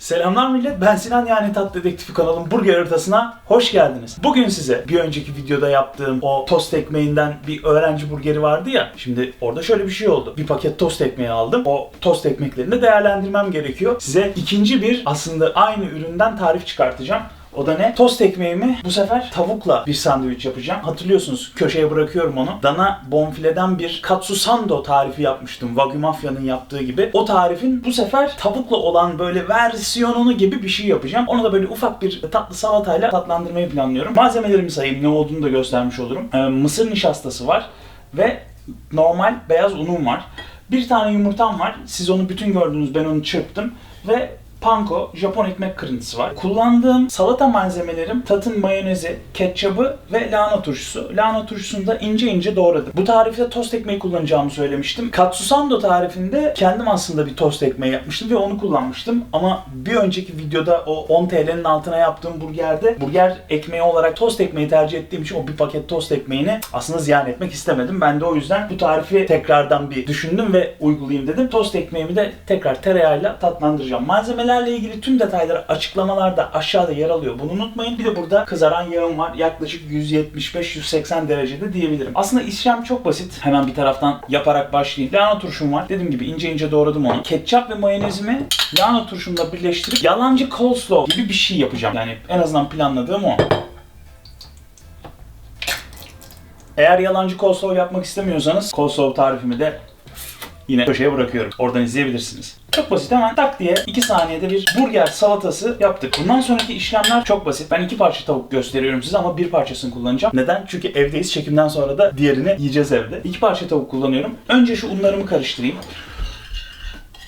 Selamlar millet, ben Sinan yani Tat Dedektifi kanalım Burger Haritası'na hoş geldiniz. Bugün size bir önceki videoda yaptığım o tost ekmeğinden bir öğrenci burgeri vardı ya. Şimdi orada şöyle bir şey oldu. Bir paket tost ekmeği aldım. O tost ekmeklerini de değerlendirmem gerekiyor. Size ikinci bir aslında aynı üründen tarif çıkartacağım. O da ne? Tost ekmeğimi bu sefer tavukla bir sandviç yapacağım. Hatırlıyorsunuz, köşeye bırakıyorum onu. Dana bonfileden bir katsu sando tarifi yapmıştım. Wagyu Mafya'nın yaptığı gibi. O tarifin bu sefer tavukla olan böyle versiyonunu gibi bir şey yapacağım. Onu da böyle ufak bir tatlı salatayla tatlandırmayı planlıyorum. Malzemelerimi sayayım, ne olduğunu da göstermiş olurum. Mısır nişastası var ve normal beyaz unum var. Bir tane yumurtam var. Siz onu bütün gördünüz, ben onu çırptım. Ve panko, Japon ekmek kırıntısı var. Kullandığım salata malzemelerim Tat'ın mayonezi, ketçabı ve lahana turşusu. Lahana turşusunu da ince ince doğradım. Bu tarifte tost ekmeği kullanacağımı söylemiştim. Katsusando tarifinde kendim aslında bir tost ekmeği yapmıştım ve onu kullanmıştım. Ama bir önceki videoda o 10 TL'nin altına yaptığım burgerde burger ekmeği olarak tost ekmeği tercih ettiğim için o bir paket tost ekmeğini aslında ziyan etmek istemedim. Ben de o yüzden bu tarifi tekrardan bir düşündüm ve uygulayayım dedim. Tost ekmeğimi de tekrar tereyağıyla tatlandıracağım. Malzemelerle ilgili tüm detayları açıklamalarda aşağıda yer alıyor. Bunu unutmayın. Bir de burada kızaran yağım var. Yaklaşık 175-180 derecede diyebilirim. Aslında işlem çok basit. Hemen bir taraftan yaparak başlayayım. Lahana turşum var. Dediğim gibi ince ince doğradım onu. Ketçap ve mayonezimi lahana turşumla birleştirip yalancı coleslaw gibi bir şey yapacağım. Yani en azından planladığım o. Eğer yalancı coleslaw yapmak istemiyorsanız coleslaw tarifimi de yine köşeye bırakıyorum. Oradan izleyebilirsiniz. Çok basit, hemen tak diye 2 saniyede bir burger salatası yaptık. Bundan sonraki işlemler çok basit. Ben 2 parça tavuk gösteriyorum size ama bir parçasını kullanacağım. Neden? Çünkü evdeyiz. Çekimden sonra da diğerini yiyeceğiz evde. 2 parça tavuk kullanıyorum. Önce şu unlarımı karıştırayım.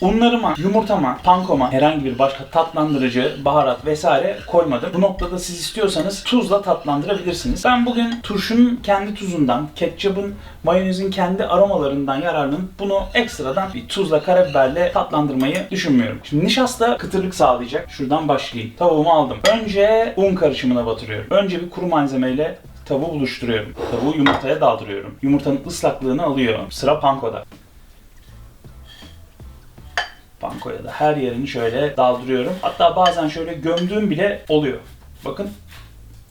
Unlarıma, yumurtama, pankoma herhangi bir başka tatlandırıcı, baharat vesaire koymadım. Bu noktada siz istiyorsanız tuzla tatlandırabilirsiniz. Ben bugün turşunun kendi tuzundan, ketçabın, mayonezin kendi aromalarından yararlanıp bunu ekstradan bir tuzla, karabiberle tatlandırmayı düşünmüyorum. Şimdi nişasta kıtırlık sağlayacak. Şuradan başlayayım. Tavuğumu aldım. Önce un karışımına batırıyorum. Önce bir kuru malzemeyle tavuğu buluşturuyorum. Tavuğu yumurtaya daldırıyorum. Yumurtanın ıslaklığını alıyor. Sıra pankoda. Pankoya da her yerini şöyle daldırıyorum. Hatta bazen şöyle gömdüğüm bile oluyor. Bakın,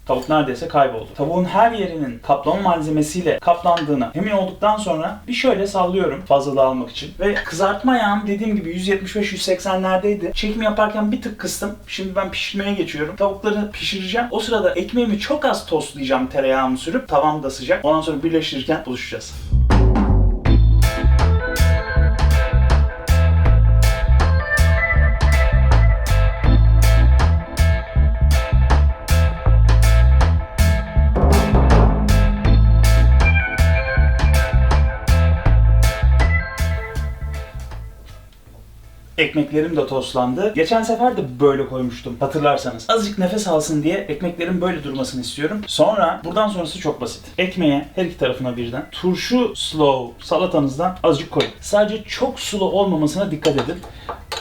tavuk neredeyse kayboldu. Tavuğun her yerinin kaplama malzemesiyle kaplandığına emin olduktan sonra bir şöyle sallıyorum fazlalığı almak için. Ve kızartma yağım dediğim gibi 175-180'lerdeydi. Çekim yaparken bir tık kıstım. Şimdi ben pişirmeye geçiyorum. Tavukları pişireceğim. O sırada ekmeğimi çok az tostlayacağım, tereyağımı sürüp. Tavam da sıcak. Ondan sonra birleştirirken buluşacağız. Ekmeklerim de tostlandı. Geçen sefer de böyle koymuştum hatırlarsanız. Azıcık nefes alsın diye ekmeklerin böyle durmasını istiyorum. Sonra buradan sonrası çok basit. Ekmeğe her iki tarafına birden turşu slow salatanızdan azıcık koyun. Sadece çok sulu olmamasına dikkat edin.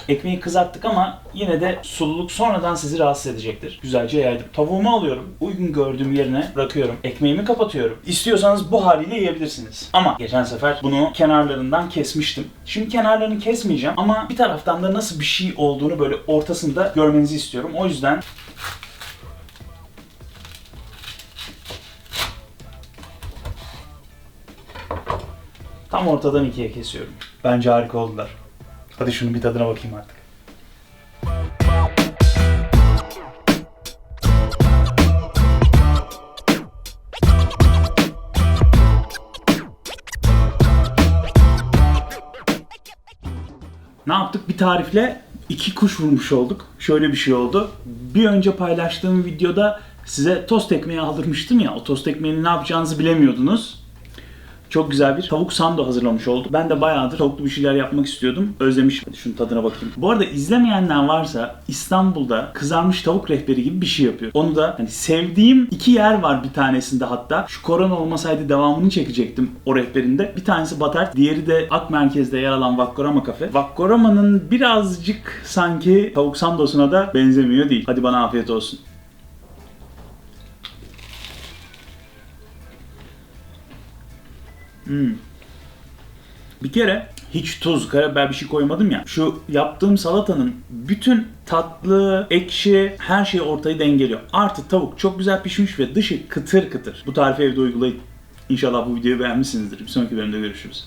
Ekmeği kızarttık ama yine de sululuk sonradan sizi rahatsız edecektir. Güzelce yaydım. Tavuğumu alıyorum. Uygun gördüğüm yerine bırakıyorum. Ekmeğimi kapatıyorum. İstiyorsanız bu haliyle yiyebilirsiniz. Ama geçen sefer bunu kenarlarından kesmiştim. Şimdi kenarlarını kesmeyeceğim ama bir taraftan da nasıl bir şey olduğunu böyle ortasında görmenizi istiyorum. O yüzden tam ortadan ikiye kesiyorum. Bence harika oldular. Hadi şunun bir tadına bakayım artık. Ne yaptık? Bir tarifle 2 kuş vurmuş olduk. Şöyle bir şey oldu. Bir önce paylaştığım videoda size tost ekmeği aldırmıştım ya. O tost ekmeğini ne yapacağınızı bilemiyordunuz. Çok güzel bir tavuk sando hazırlamış olduk. Ben de bayağıdır tavuklu bir şeyler yapmak istiyordum. Özlemişim. Hadi şunun tadına bakayım. Bu arada izlemeyenler varsa İstanbul'da kızarmış tavuk rehberi gibi bir şey yapıyor. Onu da hani sevdiğim 2 yer var bir tanesinde hatta. Şu korona olmasaydı devamını çekecektim o rehberinde. Bir tanesi Batart, diğeri de Ak Merkez'de yer alan Vakkorama Cafe. Vakkorama'nın birazcık sanki tavuk sandosuna da benzemiyor değil. Hadi bana afiyet olsun. Bir kere hiç tuz, karabiber bir şey koymadım ya. Şu yaptığım salatanın bütün tatlı, ekşi her şeyi ortayı dengeliyor. Artı tavuk çok güzel pişmiş ve dışı kıtır kıtır. Bu tarifi evde uygulayın. İnşallah bu videoyu beğenmişsinizdir. Bir sonraki bölümde görüşürüz.